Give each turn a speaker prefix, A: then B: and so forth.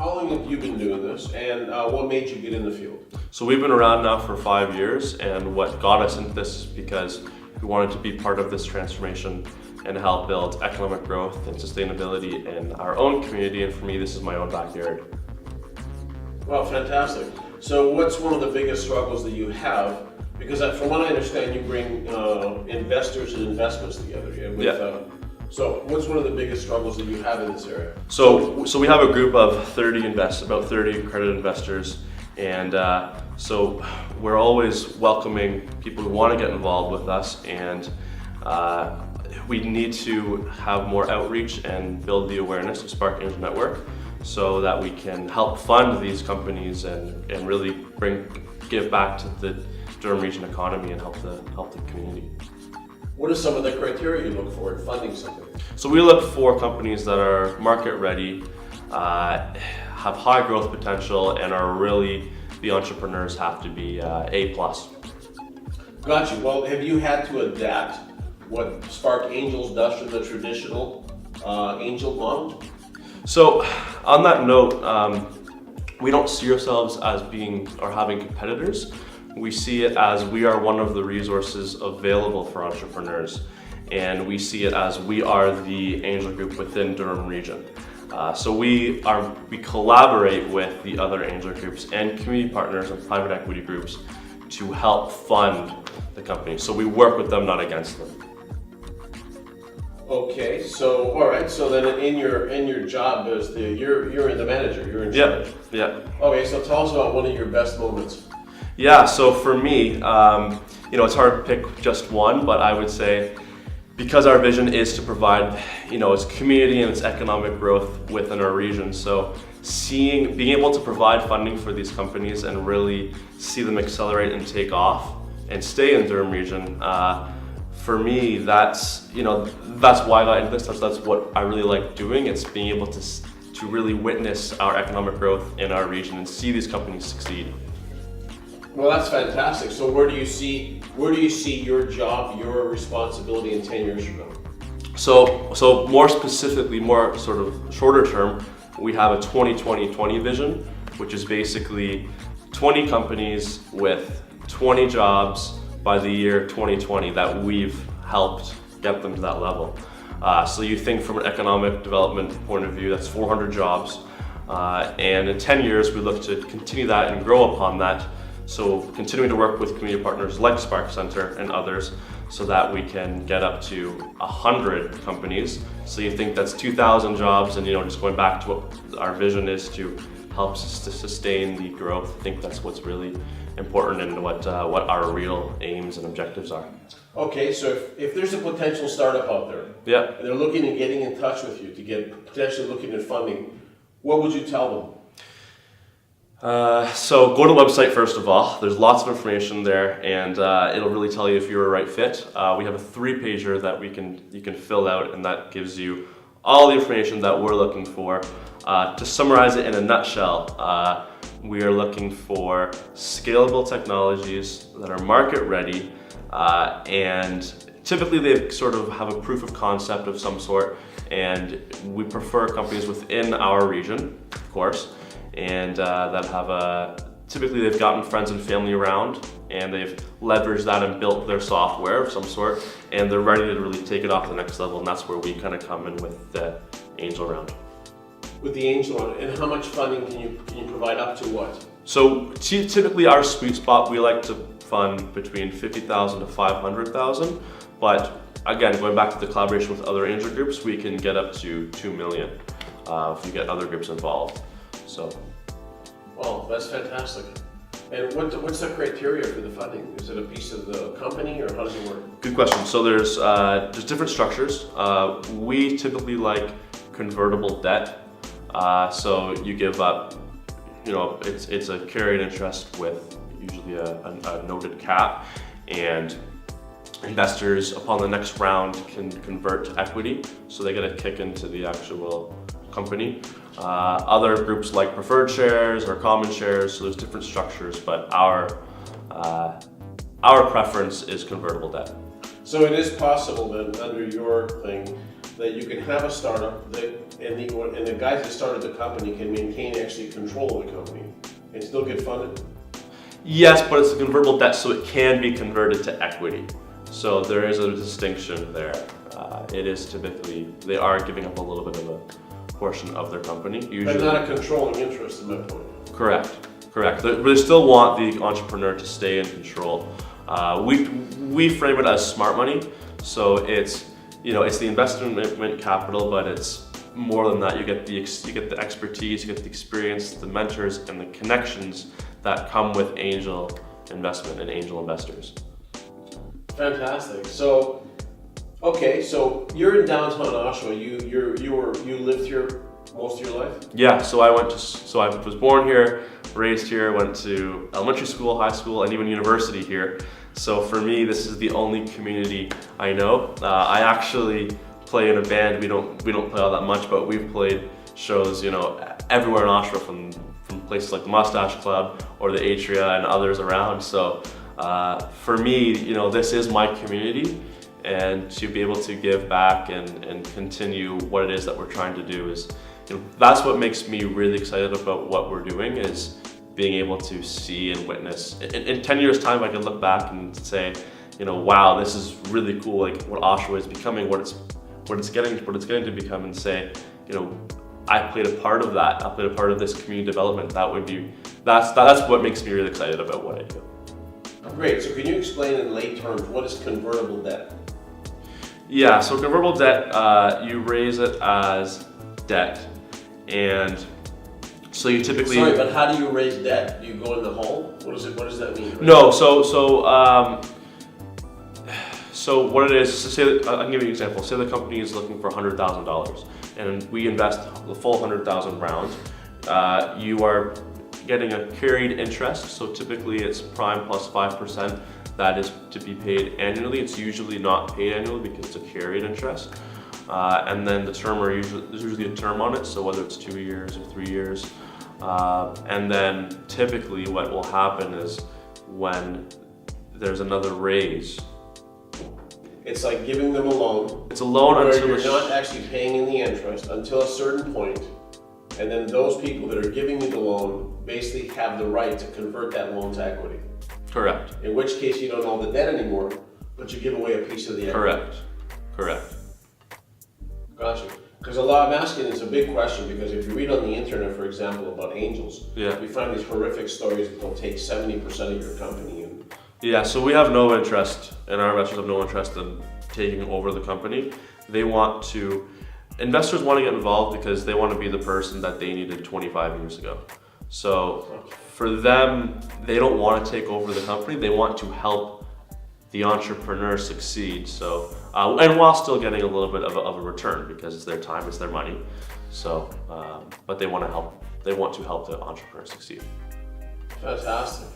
A: How long have you been doing this, and what made you get in the field?
B: So we've been around now for 5 years, and what got us into this is because we wanted to be part of this transformation and help build economic growth and sustainability in our own community, and for me, this is my own backyard.
A: Well, fantastic. So what's one of the biggest struggles that you have? Because from what I understand, you bring investors and investments together. So what's one of the biggest struggles that you have in this area?
B: So we have a group of about 30 accredited investors, and so we're always welcoming people who want to get involved with us, and we need to have more outreach and build the awareness of Spark Angel Network so that we can help fund these companies and really give back to the Durham region economy and help the community.
A: What are some of the criteria you look for in funding something?
B: So we look for companies that are market ready, have high growth potential, and are really, the entrepreneurs have to be A+.
A: Got you. Well, have you had to adapt what Spark Angels does to the traditional angel model?
B: So on that note, we don't see ourselves as being or having competitors. We see it as we are one of the resources available for entrepreneurs, and we see it as we are the angel group within Durham region. So we collaborate with the other angel groups and community partners and private equity groups to help fund the company. So we work with them, not against them.
A: Okay, so all right. So then in your job as you're the manager. You're in charge.
B: Yeah.
A: Okay, so tell us about one of your best moments.
B: Yeah, so for me, it's hard to pick just one, but I would say because our vision is to provide, its community and its economic growth within our region. So being able to provide funding for these companies and really see them accelerate and take off and stay in Durham region, for me, that's why I got into this. That's what I really like doing. It's being able to really witness our economic growth in our region and see these companies succeed.
A: Well, that's fantastic. So where do you see your job, your responsibility in 10 years from now?
B: So more specifically, more sort of shorter term, we have a 20-20-20 vision, which is basically 20 companies with 20 jobs by the year 2020 that we've helped get them to that level. So you think from an economic development point of view, that's 400 jobs. And in 10 years, we look to continue that and grow upon that. So continuing to work with community partners like Spark Center and others so that we can get up to 100 companies. So you think that's 2,000 jobs, and just going back to what our vision is to help to sustain the growth. I think that's what's really important and what our real aims and objectives are.
A: Okay, so if there's a potential startup out there,
B: yeah,
A: and they're looking at getting in touch with you to get potentially looking at funding, what would you tell them?
B: So go to the website first of all. There's lots of information there, and it'll really tell you if you're a right fit. We have a 3-pager that you can fill out, and that gives you all the information that we're looking for. To summarize it in a nutshell, we are looking for scalable technologies that are market ready, and typically they sort of have a proof of concept of some sort, and we prefer companies within our region, of course, and that have typically they've gotten friends and family around, and they've leveraged that and built their software of some sort, and they're ready to really take it off to the next level, and that's where we kind of come in with the angel round.
A: With the angel round, and how much funding can you provide up to what?
B: So typically our sweet spot, we like to fund between $50,000 to $500,000, but again, going back to the collaboration with other angel groups, we can get up to $2 million if you get other groups involved. So,
A: well, that's fantastic. And what's the criteria for the funding? Is it a piece of the company, or how does it work?
B: Good question. So there's different structures. We typically like convertible debt. So you give up, it's a carried interest with usually a noted cap, and investors upon the next round can convert to equity, so they get a kick into the actual company. Other groups like preferred shares or common shares, so there's different structures, but our preference is convertible debt.
A: So it is possible that under your thing, that you can have a startup and the guys that started the company can maintain actually control of the company and still get funded?
B: Yes, but it's a convertible debt, so it can be converted to equity. So there is a distinction there. It is typically, they are giving up a little bit of a portion of their company. Usually,
A: but not a controlling interest, in my point.
B: Correct. They still want the entrepreneur to stay in control. We frame it as smart money, so it's the investment capital, but it's more than that. You get the expertise, you get the experience, the mentors, and the connections that come with angel investment and angel investors.
A: Fantastic. So, okay, so you're in downtown Oshawa. You lived here most of your life?
B: Yeah. So I was born here, raised here, went to elementary school, high school, and even university here. So for me, this is the only community I know. I actually play in a band. We don't play all that much, but we've played shows, everywhere in Oshawa, from places like the Mustache Club or the Atria and others around. So for me, this is my community, and to be able to give back and continue what it is that we're trying to do is, that's what makes me really excited about what we're doing, is being able to see and witness. In 10 years time, I can look back and say, wow, this is really cool, like what Oshawa is becoming, what it's getting to become, and say, I played a part of that. I played a part of this community development. That's what makes me really excited about what I do.
A: Great. So can you explain in lay terms what is convertible debt?
B: Yeah. So convertible debt, you raise it as debt, and so you typically.
A: Sorry, but how do you raise debt? Do you go in the hole? What does that mean?
B: No. So what it is, say I can give you an example. Say the company is looking for $100,000, and we invest the full 100,000 round. You are getting a carried interest, so typically it's prime plus 5%. That is to be paid annually. It's usually not paid annually because it's a carried interest. And then there's usually a term on it, so whether it's 2 years or 3 years. And then typically what will happen is when there's another raise.
A: It's like giving them a loan.
B: It's a loan
A: where
B: until
A: you're not actually paying in the interest until a certain point, and then those people that are giving you the loan basically have the right to convert that loan to equity.
B: Correct.
A: In which case you don't own the debt anymore, but you give away a piece of the equity.
B: Correct.
A: Gotcha. Because I'm asking, it's a big question, because if you read on the internet, for example, about angels, we find these horrific stories that they'll take 70% of your company.
B: Yeah, so we have no interest, and our investors have no interest in taking over the company. Investors want to get involved because they want to be the person that they needed 25 years ago. So for them, they don't want to take over the company. They want to help the entrepreneur succeed. So, and while still getting a little bit of a return, because it's their time, it's their money. So, but they want to help. They want to help the entrepreneur succeed.
A: Fantastic.